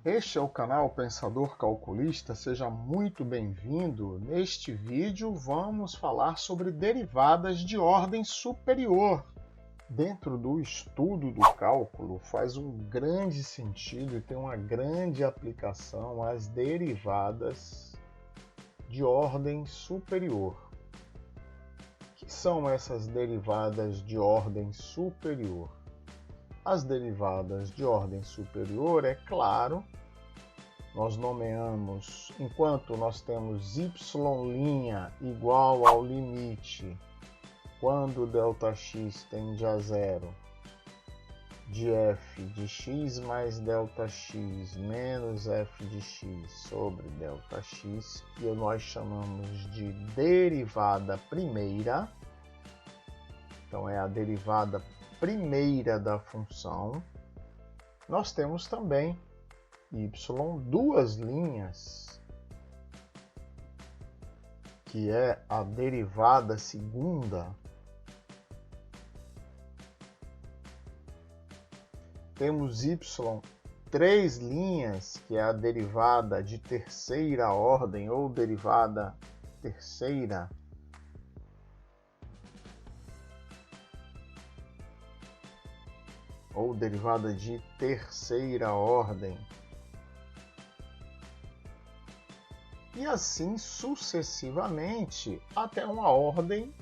Este é o canal Pensador Calculista, seja muito bem-vindo. Neste vídeo vamos falar sobre derivadas de ordem superior. Dentro do estudo do cálculo faz um grande sentido e tem uma grande aplicação as derivadas de ordem superior. O que são essas derivadas de ordem superior? As derivadas de ordem superior, é claro, nós nomeamos, enquanto nós temos y' igual ao limite, quando ΔX tende a zero, de f de x mais ΔX menos f de x sobre ΔX, que nós chamamos de derivada primeira. Então, é a derivada primeira da função. Nós temos também y duas linhas, que é a derivada segunda. Temos y três linhas, que é a derivada de terceira ordem ou derivada terceira. Ou derivada de terceira ordem. E assim sucessivamente até uma ordem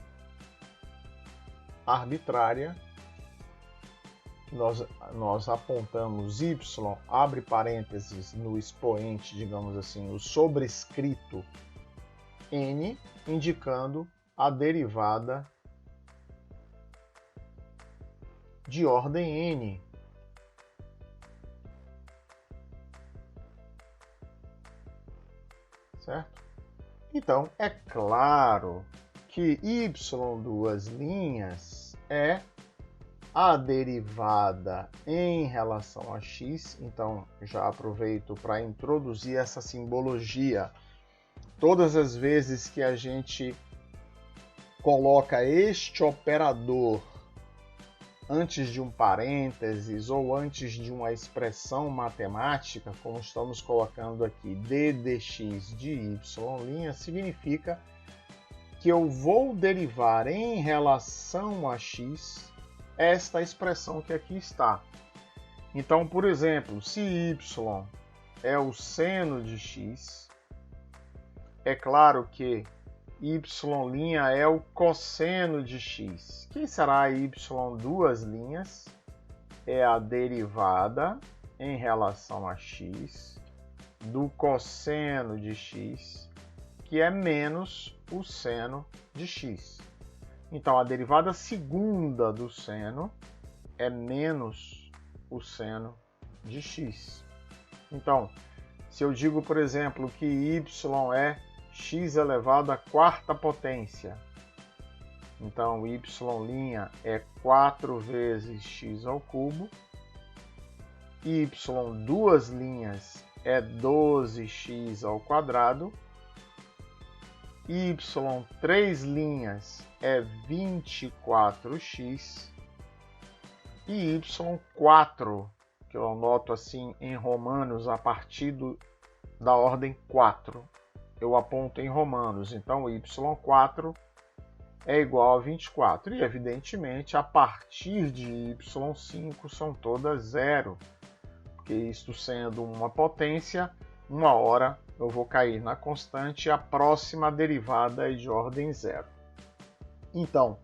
arbitrária. Nós apontamos y, abre parênteses, no expoente, digamos assim, no sobrescrito n, indicando a derivada de ordem n. Certo? Então, é claro que y duas linhas é a derivada em relação a x. Então, já aproveito para introduzir essa simbologia. Todas as vezes que a gente coloca este operador antes de um parênteses ou antes de uma expressão matemática, como estamos colocando aqui, d dx de y', significa que eu vou derivar em relação a x esta expressão que aqui está. Então, por exemplo, se y é o seno de x, é claro que y' é o cosseno de x. Quem será y duas linhas? É a derivada em relação a x do cosseno de x, que é menos o seno de x. Então, a derivada segunda do seno é menos o seno de x. Então, se eu digo, por exemplo, que y é x elevado à quarta potência. Então, y' é 4 vezes x ao cubo. Y duas linhas é 12x ao quadrado. Y três linhas é 24x. E y4, que eu anoto assim em romanos a partir da ordem 4. Eu aponto em romanos, então y4 é igual a 24. E, evidentemente, a partir de y5 são todas zero, porque isto sendo uma potência, uma hora eu vou cair na constante e a próxima derivada é de ordem zero. Então,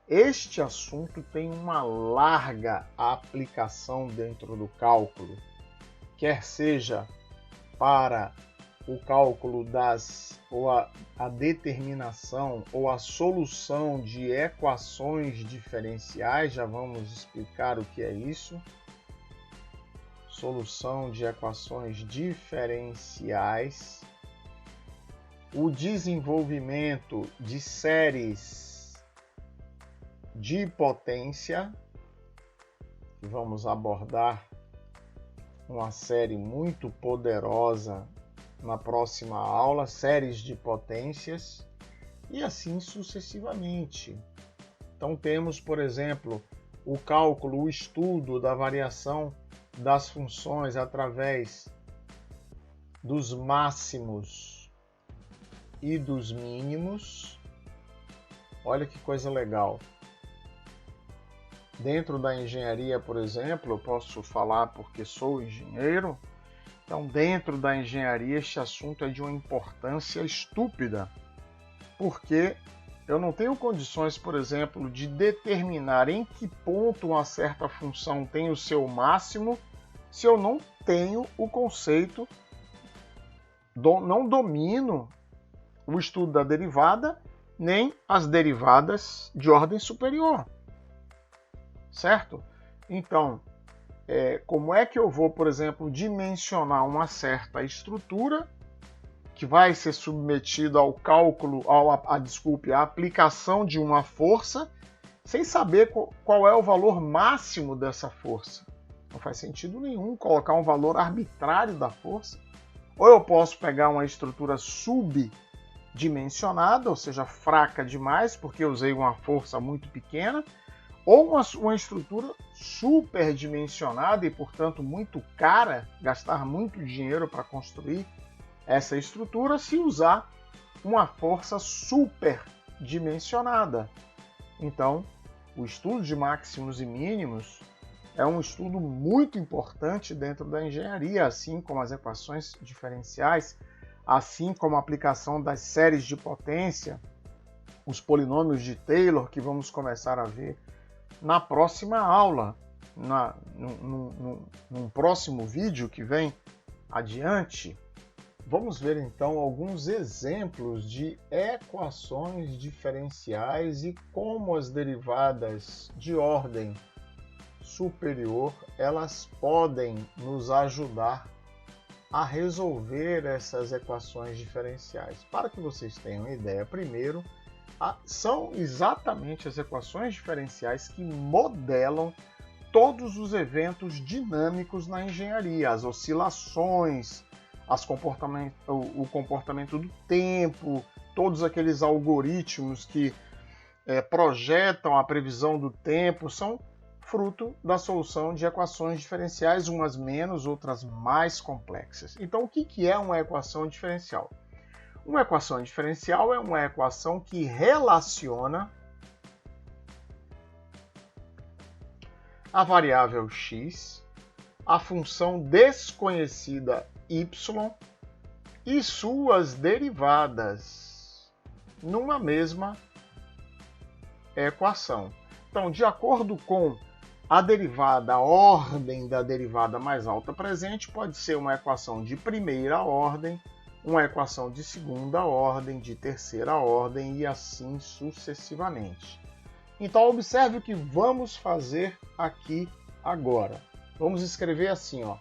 este assunto tem uma larga aplicação dentro do cálculo, quer seja para o cálculo ou a determinação ou a solução de equações diferenciais. Já vamos explicar o que é isso. Solução de equações diferenciais. O desenvolvimento de séries de potência. Vamos abordar uma série muito poderosa na próxima aula, séries de potências, e assim sucessivamente. Então temos, por exemplo, o cálculo, o estudo da variação das funções através dos máximos e dos mínimos. Olha que coisa legal. Dentro da engenharia, por exemplo, eu posso falar porque sou engenheiro. Então, dentro da engenharia, este assunto é de uma importância estúpida, porque eu não tenho condições, por exemplo, de determinar em que ponto uma certa função tem o seu máximo se eu não tenho o conceito, não domino o estudo da derivada, nem as derivadas de ordem superior. Certo? Então, como é que eu vou, por exemplo, dimensionar uma certa estrutura que vai ser submetida ao cálculo, à aplicação de uma força, sem saber qual é o valor máximo dessa força? Não faz sentido nenhum colocar um valor arbitrário da força. Ou eu posso pegar uma estrutura subdimensionada, ou seja, fraca demais, porque eu usei uma força muito pequena, ou uma estrutura superdimensionada e, portanto, muito cara, gastar muito dinheiro para construir essa estrutura se usar uma força superdimensionada. Então, o estudo de máximos e mínimos é um estudo muito importante dentro da engenharia, assim como as equações diferenciais, assim como a aplicação das séries de potência, os polinômios de Taylor, que vamos começar a ver na próxima aula, num próximo vídeo que vem adiante. Vamos ver então alguns exemplos de equações diferenciais e como as derivadas de ordem superior elas podem nos ajudar a resolver essas equações diferenciais. Para que vocês tenham ideia, primeiro, são exatamente as equações diferenciais que modelam todos os eventos dinâmicos na engenharia, as oscilações, o comportamento do tempo, todos aqueles algoritmos que projetam a previsão do tempo, são fruto da solução de equações diferenciais, umas menos, outras mais complexas. Então, o que é uma equação diferencial? Uma equação diferencial é uma equação que relaciona a variável x, a função desconhecida y e suas derivadas numa mesma equação. Então, de acordo com a derivada, a ordem da derivada mais alta presente pode ser uma equação de primeira ordem, uma equação de segunda ordem, de terceira ordem e assim sucessivamente. Então, observe o que vamos fazer aqui agora. Vamos escrever assim, ó.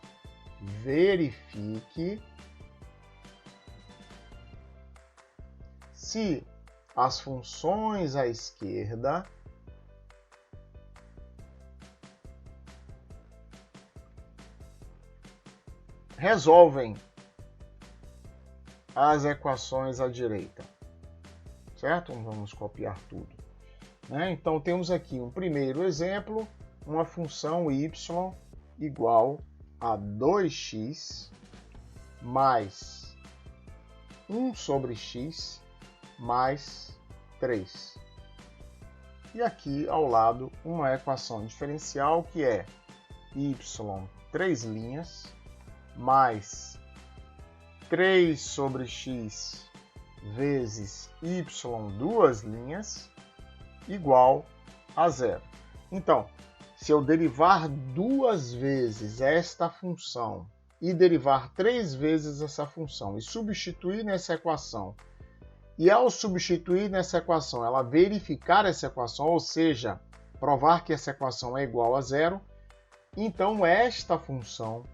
Verifique se as funções à esquerda resolvem as equações à direita. Certo? Vamos copiar tudo. Então, temos aqui um primeiro exemplo, uma função y igual a 2x mais 1 sobre x mais 3. E aqui ao lado uma equação diferencial que é y 3 linhas mais 3 sobre x vezes y 2 linhas igual a zero. Então, se eu derivar duas vezes esta função e derivar 3 vezes essa função e substituir nessa equação, e ao substituir nessa equação ela verificar essa equação, ou seja, provar que essa equação é igual a zero, então esta função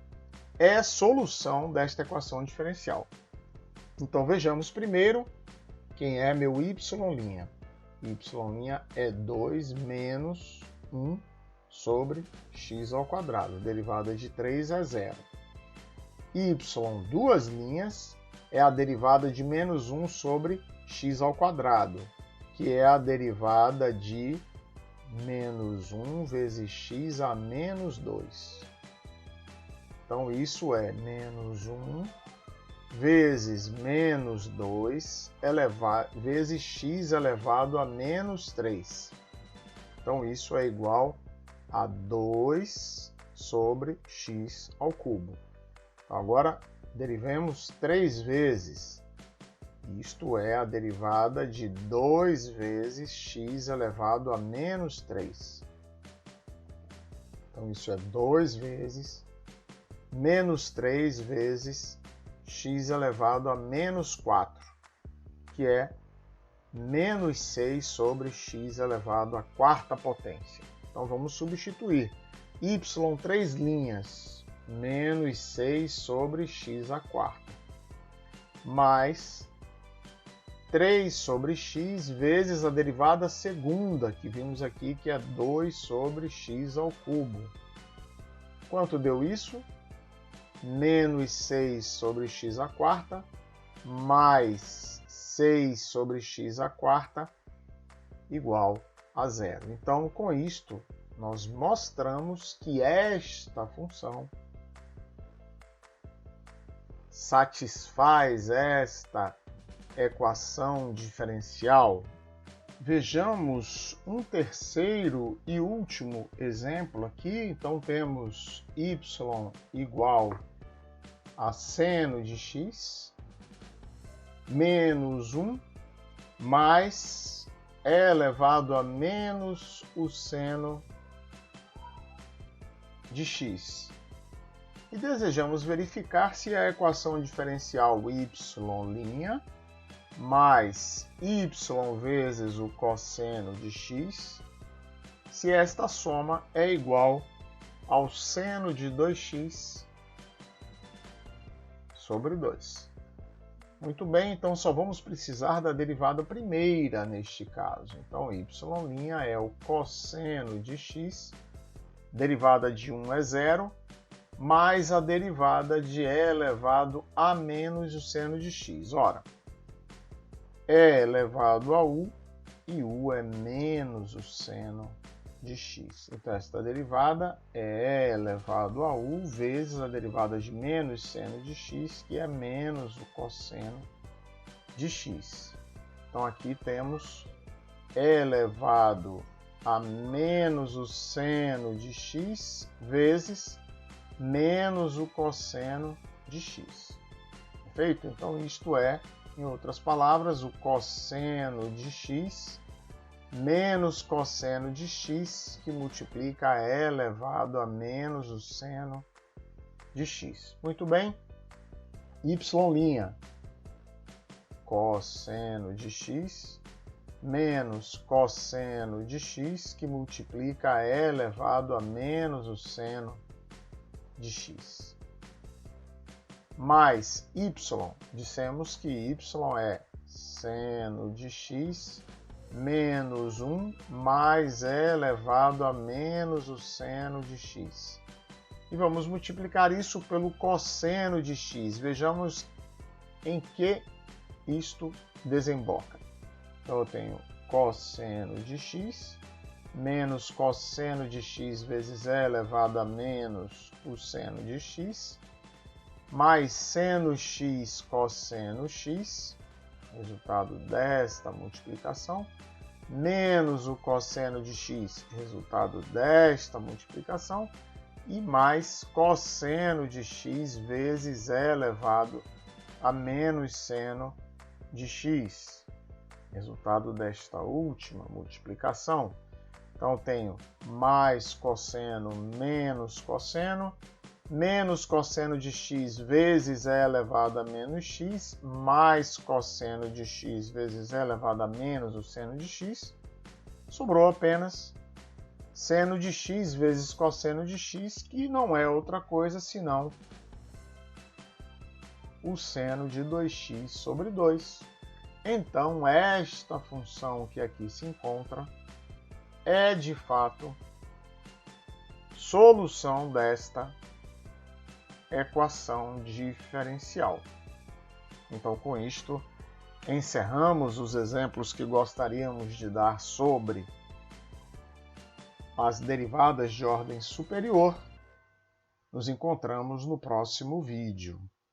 é a solução desta equação diferencial. Então vejamos primeiro quem é meu y'. Y' é 2 menos 1 sobre x ao quadrado. Derivada de 3 é zero. Y, duas linhas, é a derivada de menos 1 sobre x ao quadrado, que é a derivada de menos 1 vezes x a menos 2. Então, isso é menos 1 vezes menos 2 vezes x elevado a menos 3. Então, isso é igual a 2 sobre x ao cubo. Então, agora, derivemos 3 vezes. Isto é a derivada de 2 vezes x elevado a menos 3. Então, isso é 2 vezes menos 3 vezes x elevado a menos 4, que é menos 6 sobre x elevado à quarta potência. Então, vamos substituir. Y, 3 linhas, menos 6 sobre x à quarta, mais 3 sobre x vezes a derivada segunda, que vimos aqui, que é 2 sobre x ao cubo. Quanto deu isso? Menos 6 sobre x à quarta, mais 6 sobre x à quarta, igual a zero. Então, com isto, nós mostramos que esta função satisfaz esta equação diferencial. Vejamos um terceiro e último exemplo aqui. Então, temos y igual a seno de x menos 1 mais e elevado a menos o seno de x. E desejamos verificar se a equação diferencial y' mais y vezes o cosseno de x, se esta soma é igual ao seno de 2x sobre 2. Muito bem, então só vamos precisar da derivada primeira neste caso. Então, y' é o cosseno de x, derivada de 1 é zero, mais a derivada de e elevado a menos o seno de x. Ora, e elevado a u, e u é menos o seno de x. Então, esta derivada é e elevado a u vezes a derivada de menos seno de x, que é menos o cosseno de x. Então, aqui temos e elevado a menos o seno de x vezes menos o cosseno de x. Perfeito? Então, isto é, em outras palavras, o cosseno de x menos cosseno de x, que multiplica e elevado a menos o seno de x. Muito bem. Y', cosseno de x, menos cosseno de x, que multiplica e elevado a menos o seno de x. Mais y, dissemos que y é seno de x menos 1 mais e elevado a menos o seno de x. E vamos multiplicar isso pelo cosseno de x. Vejamos em que isto desemboca. Então, eu tenho cosseno de x menos cosseno de x vezes e elevado a menos o seno de x, mais seno x cosseno x, resultado desta multiplicação, menos o cosseno de x, resultado desta multiplicação, e mais cosseno de x vezes e elevado a menos seno de x, resultado desta última multiplicação. Então, eu tenho mais cosseno menos cosseno de x vezes e elevado a menos x, mais cosseno de x vezes e elevado a menos o seno de x. Sobrou apenas seno de x vezes cosseno de x, que não é outra coisa senão o seno de 2x sobre 2. Então, esta função que aqui se encontra é, de fato, solução desta equação diferencial. Então, com isto, encerramos os exemplos que gostaríamos de dar sobre as derivadas de ordem superior. Nos encontramos no próximo vídeo.